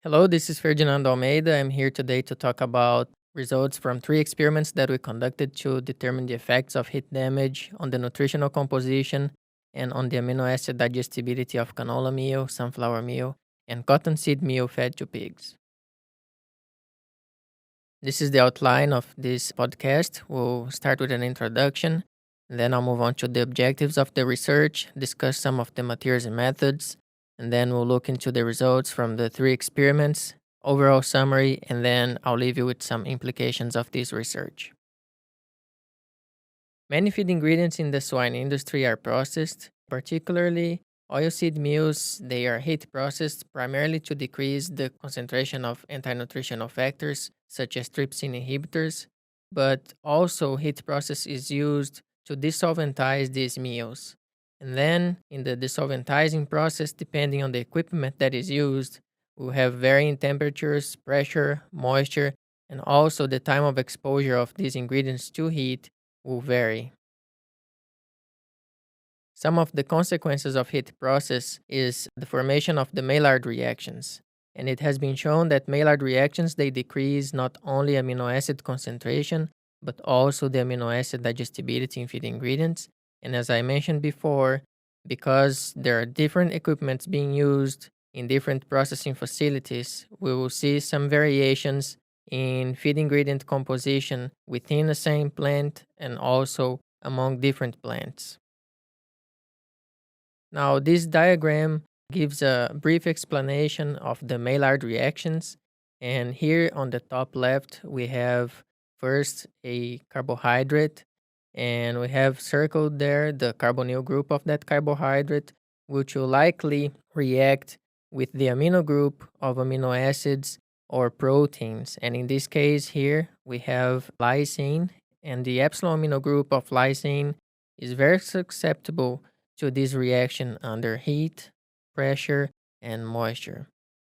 Hello, this is Ferdinando Almeida. I'm here today to talk about results from 3 experiments that we conducted to determine the effects of heat damage on the nutritional composition and on the amino acid digestibility of canola meal, sunflower meal, and cottonseed meal fed to pigs. This is the outline of this podcast. We'll start with an introduction, and then I'll move on to the objectives of the research, discuss some of the materials and methods, and then we'll look into the results from the 3 experiments, overall summary, and then I'll leave you with some implications of this research. Many feed ingredients in the swine industry are processed, particularly oilseed meals. They are heat processed primarily to decrease the concentration of anti-nutritional factors such as trypsin inhibitors, but also heat process is used to desolventize these meals. And then in the desolventizing process, depending on the equipment that is used, we'll have varying temperatures, pressure, moisture, and also the time of exposure of these ingredients to heat will vary. Some of the consequences of heat process is the formation of the Maillard reactions. And it has been shown that Maillard reactions, they decrease not only amino acid concentration, but also the amino acid digestibility in feed ingredients. And as I mentioned before, because there are different equipments being used in different processing facilities, we will see some variations in feed ingredient composition within the same plant and also among different plants. Now, this diagram gives a brief explanation of the Maillard reactions. And here on the top left, we have first a carbohydrate, and we have circled there the carbonyl group of that carbohydrate, which will likely react with the amino group of amino acids or proteins. And in this case here, we have lysine, and the epsilon amino group of lysine is very susceptible to this reaction under heat, pressure, and moisture.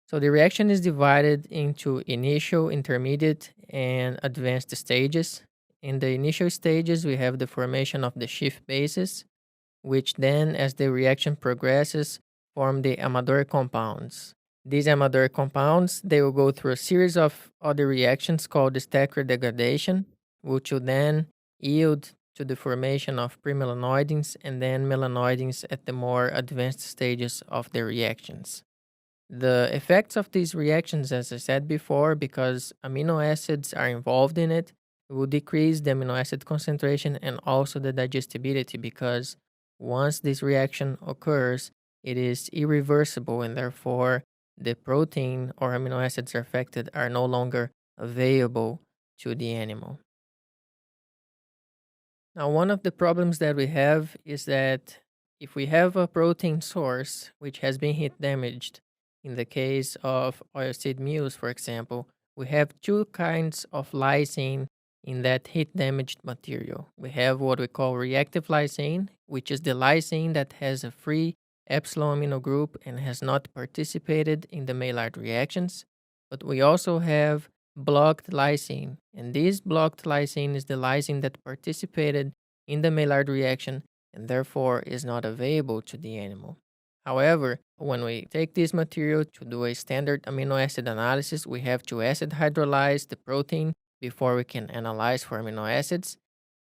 So the reaction is divided into initial, intermediate, and advanced stages. In the initial stages, we have the formation of the Schiff bases, which then, as the reaction progresses, form the Amador compounds. These Amador compounds, they will go through a series of other reactions called the stacker degradation, which will then yield to the formation of premelanoidins and then melanoidins at the more advanced stages of the reactions. The effects of these reactions, as I said before, because amino acids are involved in it, will decrease the amino acid concentration and also the digestibility, because once this reaction occurs, it is irreversible, and therefore the protein or amino acids affected are no longer available to the animal. Now, one of the problems that we have is that if we have a protein source which has been heat damaged, in the case of oilseed meals, for example, we have 2 kinds of lysine in that heat damaged material. We have what we call reactive lysine, which is the lysine that has a free epsilon amino group and has not participated in the Maillard reactions. But we also have blocked lysine, and this blocked lysine is the lysine that participated in the Maillard reaction and therefore is not available to the animal. However, when we take this material to do a standard amino acid analysis, we have to acid hydrolyze the protein before we can analyze for amino acids.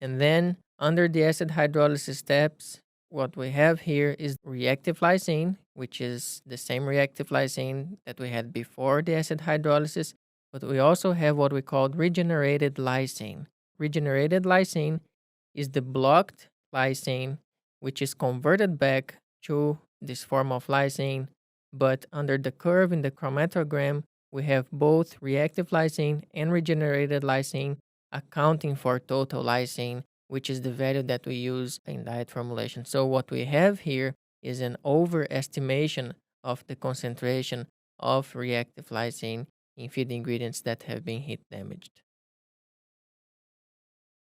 And then under the acid hydrolysis steps, what we have here is reactive lysine, which is the same reactive lysine that we had before the acid hydrolysis, but we also have what we call regenerated lysine. Regenerated lysine is the blocked lysine, which is converted back to this form of lysine, but under the curve in the chromatogram, we have both reactive lysine and regenerated lysine accounting for total lysine, which is the value that we use in diet formulation. So what we have here is an overestimation of the concentration of reactive lysine in feed ingredients that have been heat damaged.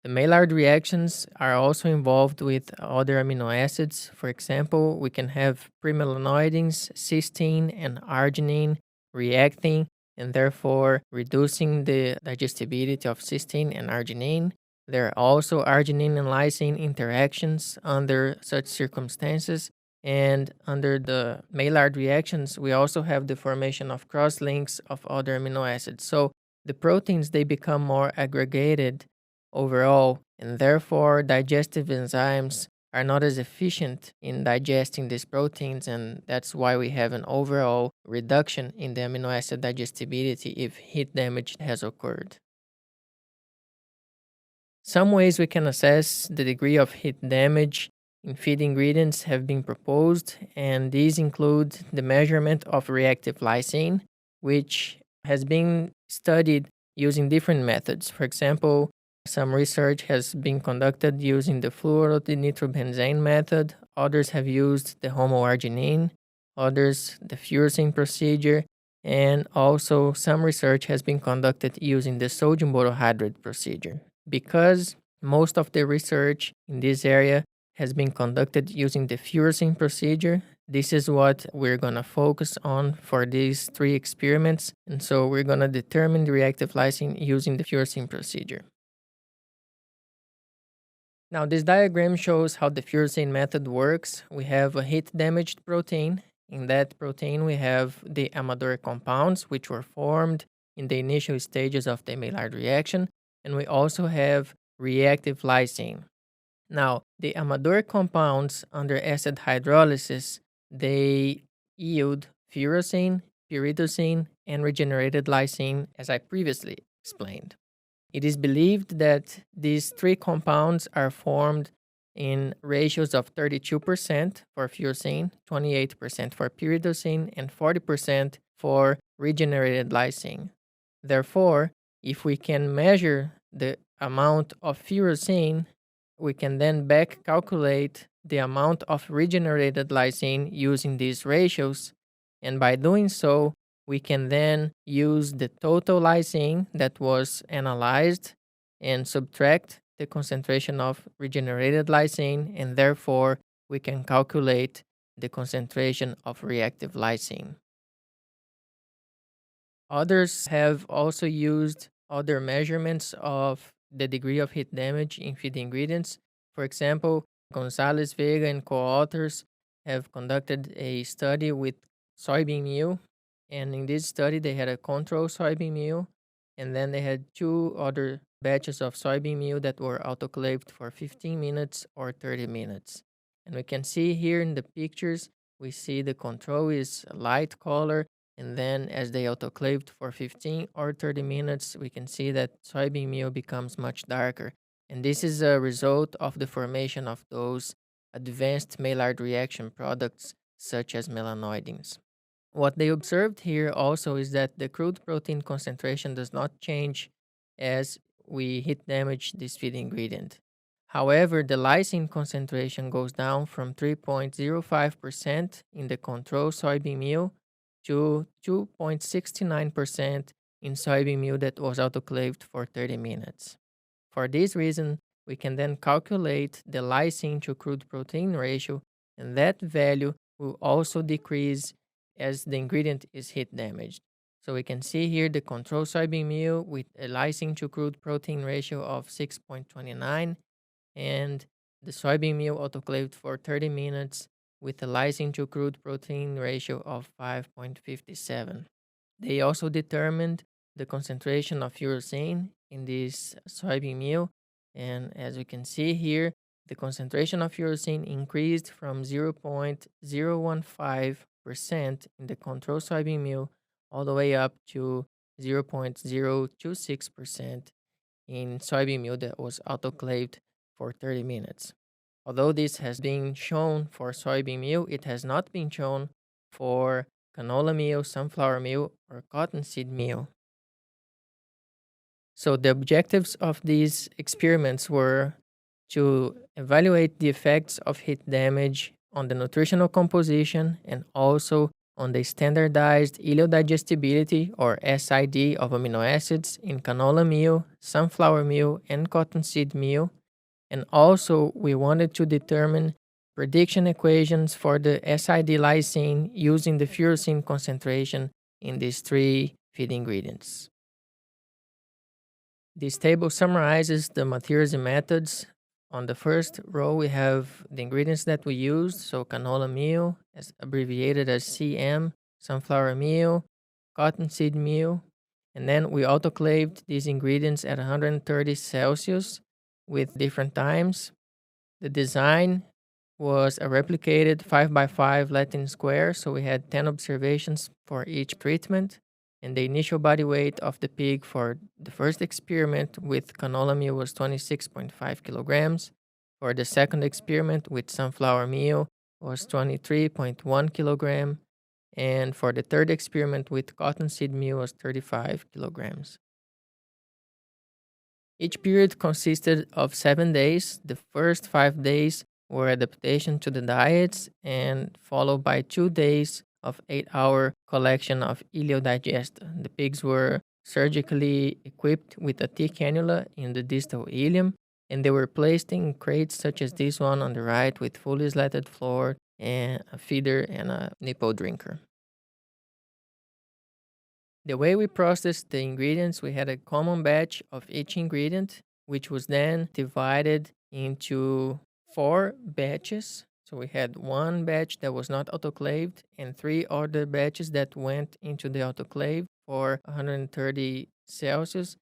The Maillard reactions are also involved with other amino acids. For example, we can have premelanoidins, cysteine, and arginine reacting and therefore reducing the digestibility of cysteine and arginine. There are also arginine and lysine interactions under such circumstances, And under the Maillard reactions, we also have the formation of cross-links of other amino acids. So the proteins, they become more aggregated overall, and therefore digestive enzymes are not as efficient in digesting these proteins, and that's why we have an overall reduction in the amino acid digestibility if heat damage has occurred. Some ways we can assess the degree of heat damage in feed ingredients have been proposed, and these include the measurement of reactive lysine, which has been studied using different methods. For example, some research has been conducted using the fluoronitrobenzene method, others have used the homoarginine, others the Furosine procedure, and also some research has been conducted using the sodium borohydrate procedure. Because most of the research in this area has been conducted using the Furosine procedure, this is what we're going to focus on for these 3 experiments. And so we're going to determine the reactive lysine using the Furosine procedure. Now, this diagram shows how the Furosine method works. We have a heat-damaged protein. In that protein, we have the Amador compounds, which were formed in the initial stages of the Maillard reaction. And we also have reactive lysine. Now, the Amador compounds under acid hydrolysis, they yield furosine, pyridosine, and regenerated lysine, as I previously explained. It is believed that these 3 compounds are formed in ratios of 32% for furosine, 28% for pyridosine, and 40% for regenerated lysine. Therefore, if we can measure the amount of furosine, we can then back calculate the amount of regenerated lysine using these ratios. And by doing so, we can then use the total lysine that was analyzed and subtract the concentration of regenerated lysine, and therefore we can calculate the concentration of reactive lysine. Others have also used other measurements of the degree of heat damage in feed ingredients. For example, Gonzalez Vega and co-authors have conducted a study with soybean meal, and in this study they had a control soybean meal, and then they had 2 other batches of soybean meal that were autoclaved for 15 minutes or 30 minutes. And we can see here in the pictures, we see the control is a light color, and then as they autoclaved for 15 or 30 minutes, we can see that soybean meal becomes much darker. And this is a result of the formation of those advanced Maillard reaction products such as melanoidins. What they observed here also is that the crude protein concentration does not change as we heat damage this feed ingredient. However, the lysine concentration goes down from 3.05% in the control soybean meal to 2.69% in soybean meal that was autoclaved for 30 minutes. For this reason, we can then calculate the lysine to crude protein ratio, and that value will also decrease as the ingredient is heat damaged. So we can see here the control soybean meal with a lysine to crude protein ratio of 6.29, and the soybean meal autoclaved for 30 minutes with a lysine to crude protein ratio of 5.57. They also determined the concentration of furosine in this soybean meal, and as we can see here, the concentration of furosine increased from 0.015% in the control soybean meal all the way up to 0.026% in soybean meal that was autoclaved for 30 minutes. Although this has been shown for soybean meal, it has not been shown for canola meal, sunflower meal, or cottonseed meal. So the objectives of these experiments were to evaluate the effects of heat damage on the nutritional composition and also on the standardized iliodigestibility or SID of amino acids in canola meal, sunflower meal, and cottonseed meal. And also we wanted to determine prediction equations for the SID lysine using the furosine concentration in these 3 feed ingredients. This table summarizes the materials and methods On the first row, we have the ingredients that we used. So canola meal, as abbreviated as CM, sunflower meal, cottonseed meal. And then we autoclaved these ingredients at 130 Celsius with different times. The design was a replicated 5x5 Latin square, so we had 10 observations for each treatment. And the initial body weight of the pig for the first experiment with canola meal was 26.5 kilograms. For the second experiment with sunflower meal was 23.1 kilogram. And for the third experiment with cottonseed meal was 35 kilograms. Each period consisted of 7 days. The first 5 days were adaptation to the diets, and followed by 2 days of 8-hour collection of ileodigesta. The pigs were surgically equipped with a T cannula in the distal ileum, and they were placed in crates such as this one on the right with fully slatted floor and a feeder and a nipple drinker. The way we processed the ingredients, we had a common batch of each ingredient, which was then divided into 4 batches. So we had one batch that was not autoclaved and 3 other batches that went into the autoclave for 130 Celsius.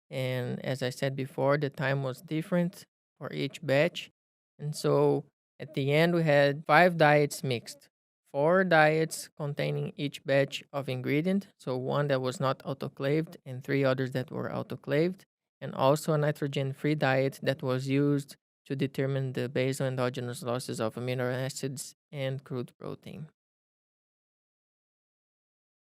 And as I said before, the time was different for each batch. And so at the end, we had 5 diets mixed. 4 diets containing each batch of ingredient, so 1 that was not autoclaved and 3 others that were autoclaved, and also a nitrogen-free diet that was used to determine the basal endogenous losses of amino acids and crude protein.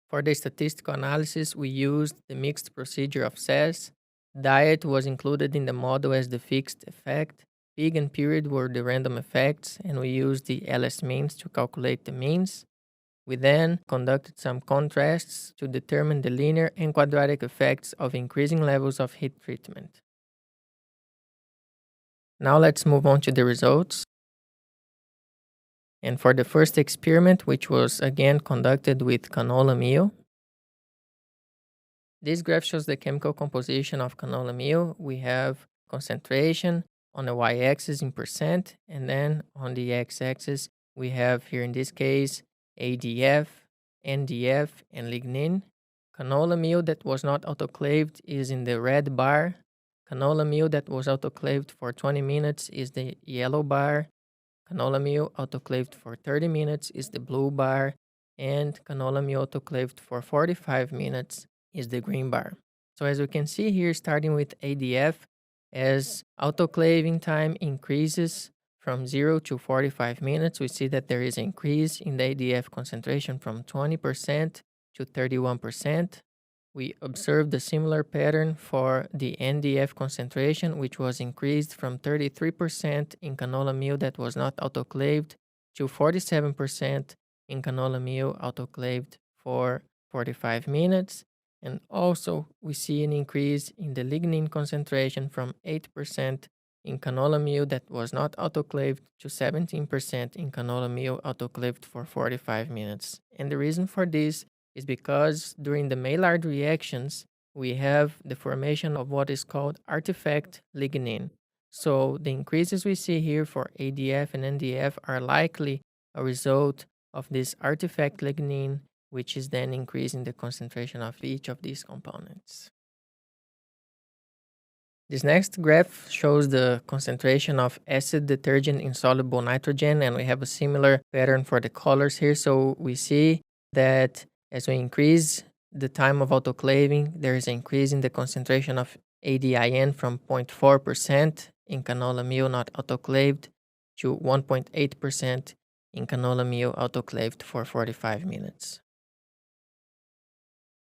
For the statistical analysis, we used the mixed procedure of SAS. Diet was included in the model as the fixed effect. Pig and period were the random effects, and we used the LS means to calculate the means. We then conducted some contrasts to determine the linear and quadratic effects of increasing levels of heat treatment. Now let's move on to the results. And for the first experiment, which was again conducted with canola meal, this graph shows the chemical composition of canola meal. We have concentration on the y-axis in percent, and then on the x-axis, we have here in this case ADF, NDF, and lignin. Canola meal that was not autoclaved is in the red bar. Canola meal that was autoclaved for 20 minutes is the yellow bar. Canola meal autoclaved for 30 minutes is the blue bar. And canola meal autoclaved for 45 minutes is the green bar. So as you can see here, starting with ADF, as autoclaving time increases from 0 to 45 minutes, we see that there is an increase in the ADF concentration from 20% to 31%. We observed a similar pattern for the NDF concentration, which was increased from 33% in canola meal that was not autoclaved to 47% in canola meal autoclaved for 45 minutes. And also, we see an increase in the lignin concentration from 8% in canola meal that was not autoclaved to 17% in canola meal autoclaved for 45 minutes. And the reason for this is because during the Maillard reactions, we have the formation of what is called artifact lignin. So the increases we see here for ADF and NDF are likely a result of this artifact lignin, which is then increasing the concentration of each of these components. This next graph shows the concentration of acid detergent in soluble nitrogen, and we have a similar pattern for the colors here. So we see that as we increase the time of autoclaving, there is an increase in the concentration of ADIN from 0.4% in canola meal not autoclaved to 1.8% in canola meal autoclaved for 45 minutes.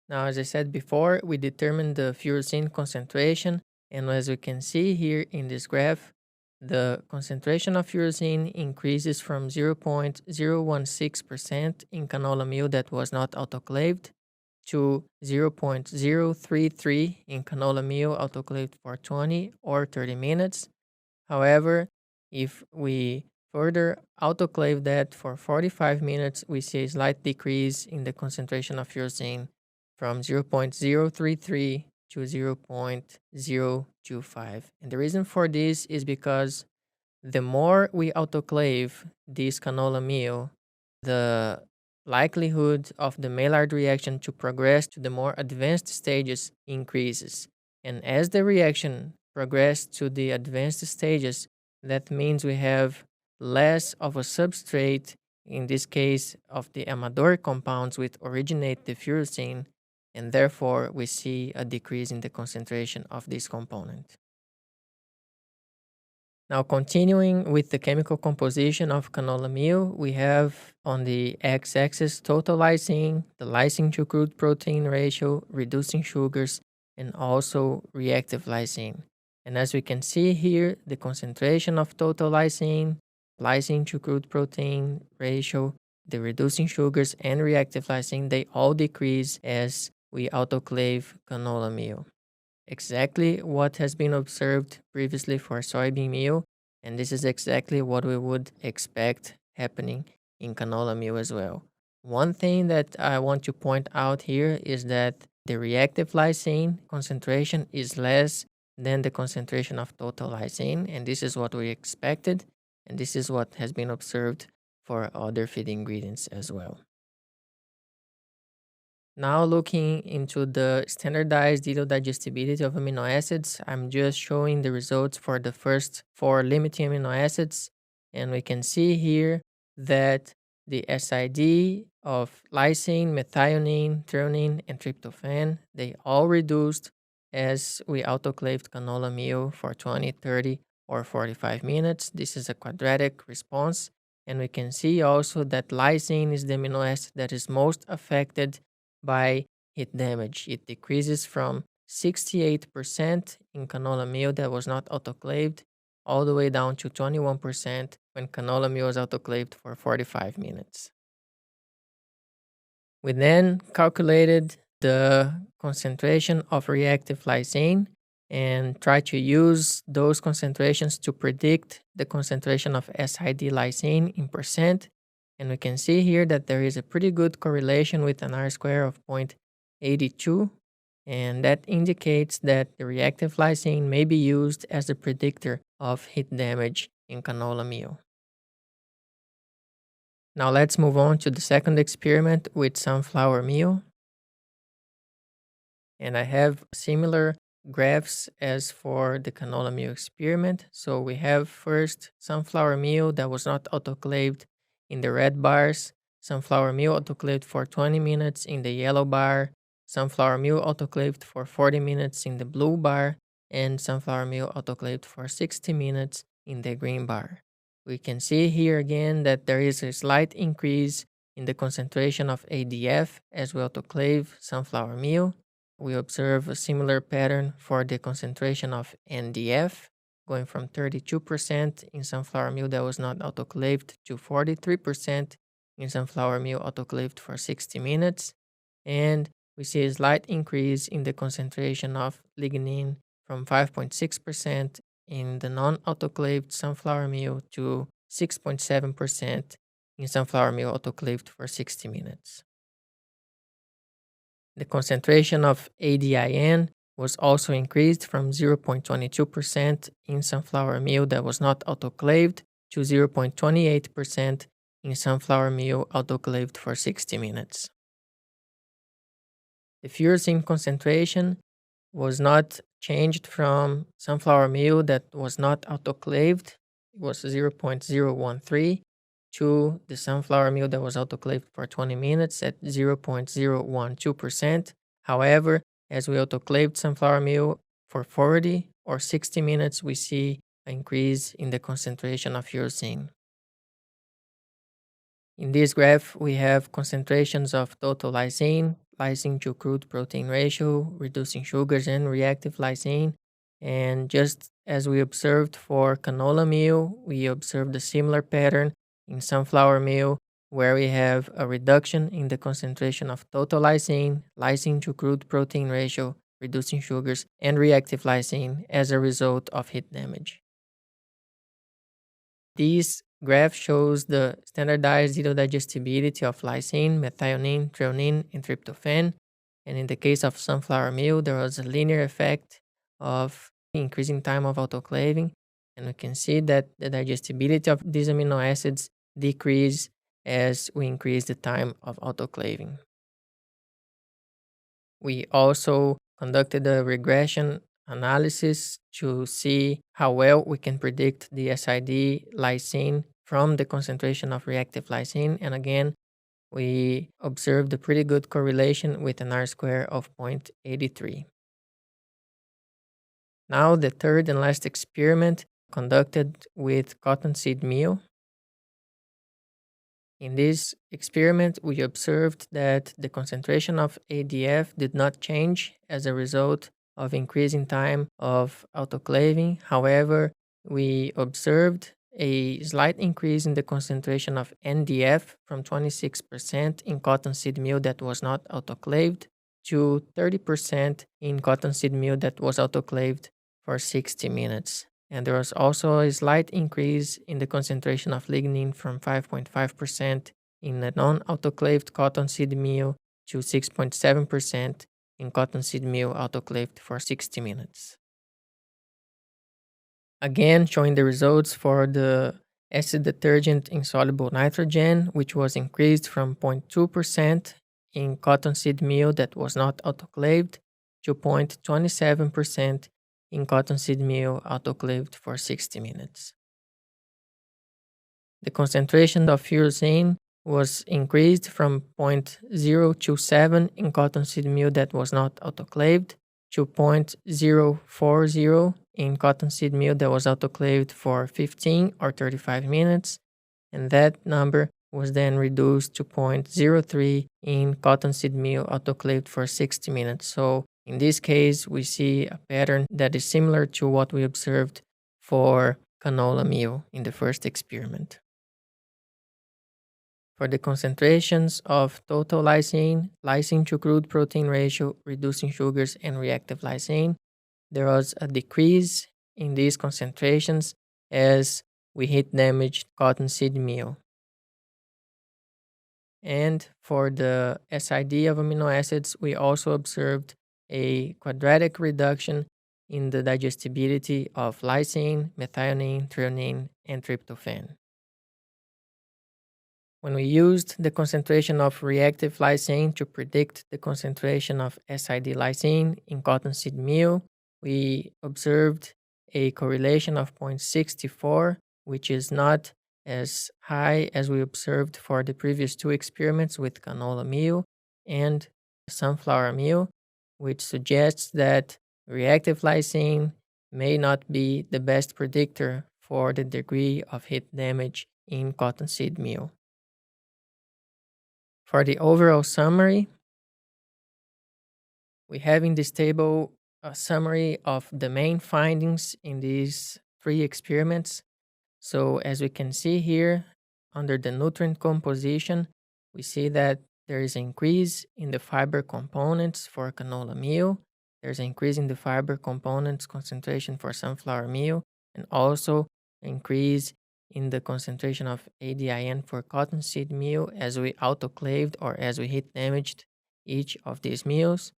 Now, as I said before, we determined the furosine concentration, and as we can see here in this graph, the concentration of furosine increases from 0.016% in canola meal that was not autoclaved to 0.033 in canola meal autoclaved for 20 or 30 minutes. However, if we further autoclave that for 45 minutes, we see a slight decrease in the concentration of furosine from 0.033 to 0.025. And the reason for this is because the more we autoclave this canola meal, the likelihood of the Maillard reaction to progress to the more advanced stages increases. And as the reaction progresses to the advanced stages, that means we have less of a substrate, in this case of the amador compounds which originate the furosine, and therefore we see a decrease in the concentration of this component. Now, continuing with the chemical composition of canola meal, we have on the x-axis total lysine, the lysine to crude protein ratio, reducing sugars, and also reactive lysine. And as we can see here, the concentration of total lysine, lysine to crude protein ratio, the reducing sugars, and reactive lysine, they all decrease as we autoclave canola meal. Exactly what has been observed previously for soybean meal, and this is exactly what we would expect happening in canola meal as well. One thing that I want to point out here is that the reactive lysine concentration is less than the concentration of total lysine, and this is what we expected, and this is what has been observed for other feed ingredients as well. Now looking into the standardized digestibility of amino acids, I'm just showing the results for the first 4 limiting amino acids. And we can see here that the SID of lysine, methionine, threonine, and tryptophan, they all reduced as we autoclaved canola meal for 20, 30, or 45 minutes. This is a quadratic response. And we can see also that lysine is the amino acid that is most affected by heat damage. It decreases from 68% in canola meal that was not autoclaved all the way down to 21% when canola meal was autoclaved for 45 minutes. We then calculated the concentration of reactive lysine and tried to use those concentrations to predict the concentration of SID lysine in percent. And we can see here that there is a pretty good correlation with an R-square of 0.82, and that indicates that the reactive lysine may be used as a predictor of heat damage in canola meal. Now let's move on to the second experiment with sunflower meal. And I have similar graphs as for the canola meal experiment. So we have first sunflower meal that was not autoclaved in the red bars, sunflower meal autoclaved for 20 minutes in the yellow bar, sunflower meal autoclaved for 40 minutes in the blue bar, and sunflower meal autoclaved for 60 minutes in the green bar. We can see here again that there is a slight increase in the concentration of ADF as we autoclave sunflower meal. We observe a similar pattern for the concentration of NDF, going from 32% in sunflower meal that was not autoclaved to 43% in sunflower meal autoclaved for 60 minutes. And we see a slight increase in the concentration of lignin from 5.6% in the non-autoclaved sunflower meal to 6.7% in sunflower meal autoclaved for 60 minutes. The concentration of ADIN was also increased from 0.22% in sunflower meal that was not autoclaved to 0.28% in sunflower meal autoclaved for 60 minutes. The furosine concentration was not changed from sunflower meal that was not autoclaved. It was 0.013 to the sunflower meal that was autoclaved for 20 minutes at 0.012%. However, as we autoclaved sunflower meal for 40 or 60 minutes, we see an increase in the concentration of furosine. In this graph, we have concentrations of total lysine, lysine to crude protein ratio, reducing sugars, and reactive lysine. And just as we observed for canola meal, we observed a similar pattern in sunflower meal, where we have a reduction in the concentration of total lysine, lysine to crude protein ratio, reducing sugars, and reactive lysine as a result of heat damage. This graph shows the standardized digestibility of lysine, methionine, threonine, and tryptophan. And in the case of sunflower meal, there was a linear effect of increasing time of autoclaving. And we can see that the digestibility of these amino acids decrease as we increase the time of autoclaving. We also conducted a regression analysis to see how well we can predict the SID lysine from the concentration of reactive lysine. And again, we observed a pretty good correlation with an R-square of 0.83. Now, the third and last experiment conducted with cottonseed meal. In this experiment, we observed that the concentration of ADF did not change as a result of increasing time of autoclaving. However, we observed a slight increase in the concentration of NDF from 26% in cottonseed meal that was not autoclaved to 30% in cottonseed meal that was autoclaved for 60 minutes. And there was also a slight increase in the concentration of lignin from 5.5% in a non-autoclaved cottonseed meal to 6.7% in cottonseed meal autoclaved for 60 minutes. Again, showing the results for the acid detergent insoluble nitrogen, which was increased from 0.2% in cottonseed meal that was not autoclaved to 0.27% in cottonseed meal autoclaved for 60 minutes. The concentration of furosine was increased from 0.027 in cottonseed meal that was not autoclaved to 0.040 in cottonseed meal that was autoclaved for 15 or 35 minutes, and that number was then reduced to 0.03 in cottonseed meal autoclaved for 60 minutes. So in this case, we see a pattern that is similar to what we observed for canola meal in the first experiment. For the concentrations of total lysine, lysine to crude protein ratio, reducing sugars, and reactive lysine, there was a decrease in these concentrations as we heat damaged cottonseed meal. And for the SID of amino acids, we also observed a quadratic reduction in the digestibility of lysine, methionine, threonine, and tryptophan. When we used the concentration of reactive lysine to predict the concentration of SID lysine in cottonseed meal, we observed a correlation of 0.64, which is not as high as we observed for the previous two experiments with canola meal and sunflower meal, which suggests that reactive lysine may not be the best predictor for the degree of heat damage in cottonseed meal. For the overall summary, we have in this table a summary of the main findings in these three experiments. So as we can see here, under the nutrient composition, we see that there is an increase in the fiber components for canola meal. There's an increase in the fiber components concentration for sunflower meal, and also an increase in the concentration of ADIN for cottonseed meal as we autoclaved or as we heat damaged each of these meals.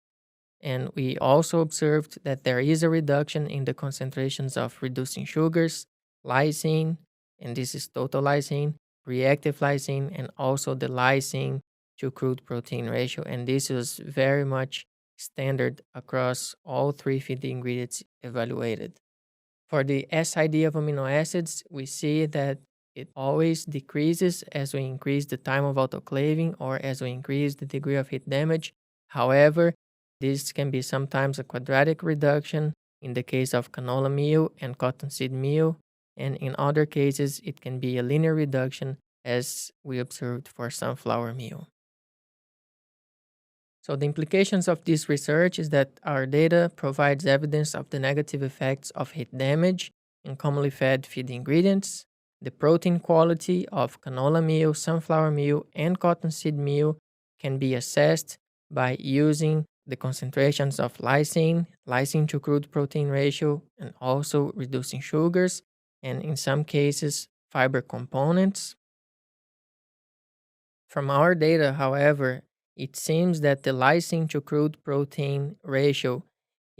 And we also observed that there is a reduction in the concentrations of reducing sugars, lysine, and this is total lysine, reactive lysine, and also the lysine to crude protein ratio. And this is very much standard across all three feed ingredients evaluated. For the SID of amino acids, we see that it always decreases as we increase the time of autoclaving or as we increase the degree of heat damage. However, this can be sometimes a quadratic reduction in the case of canola meal and cottonseed meal, and in other cases, it can be a linear reduction as we observed for sunflower meal. So the implications of this research is that our data provides evidence of the negative effects of heat damage in commonly fed feed ingredients. The protein quality of canola meal, sunflower meal, and cottonseed meal can be assessed by using the concentrations of lysine, lysine to crude protein ratio, and also reducing sugars, and in some cases, fiber components. From our data, however, it seems that the lysine to crude protein ratio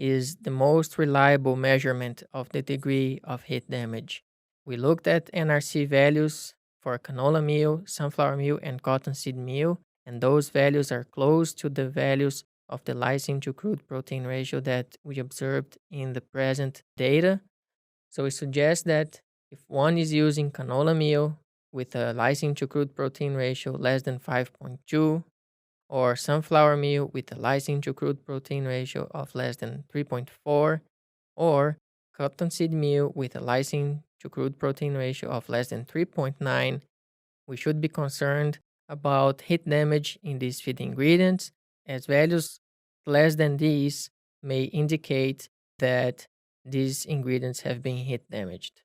is the most reliable measurement of the degree of heat damage. We looked at NRC values for canola meal, sunflower meal, and cottonseed meal, and those values are close to the values of the lysine to crude protein ratio that we observed in the present data. So we suggest that if one is using canola meal with a lysine to crude protein ratio less than 5.2, or sunflower meal with a lysine to crude protein ratio of less than 3.4, or cottonseed meal with a lysine to crude protein ratio of less than 3.9, we should be concerned about heat damage in these feed ingredients, as values less than these may indicate that these ingredients have been heat damaged.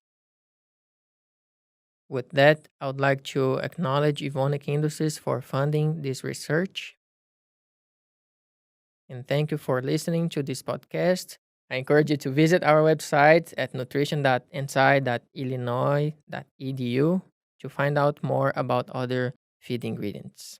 With that, I would like to acknowledge Evonik Industries for funding this research. And thank you for listening to this podcast. I encourage you to visit our website at nutrition.nsi.illinois.edu to find out more about other feed ingredients.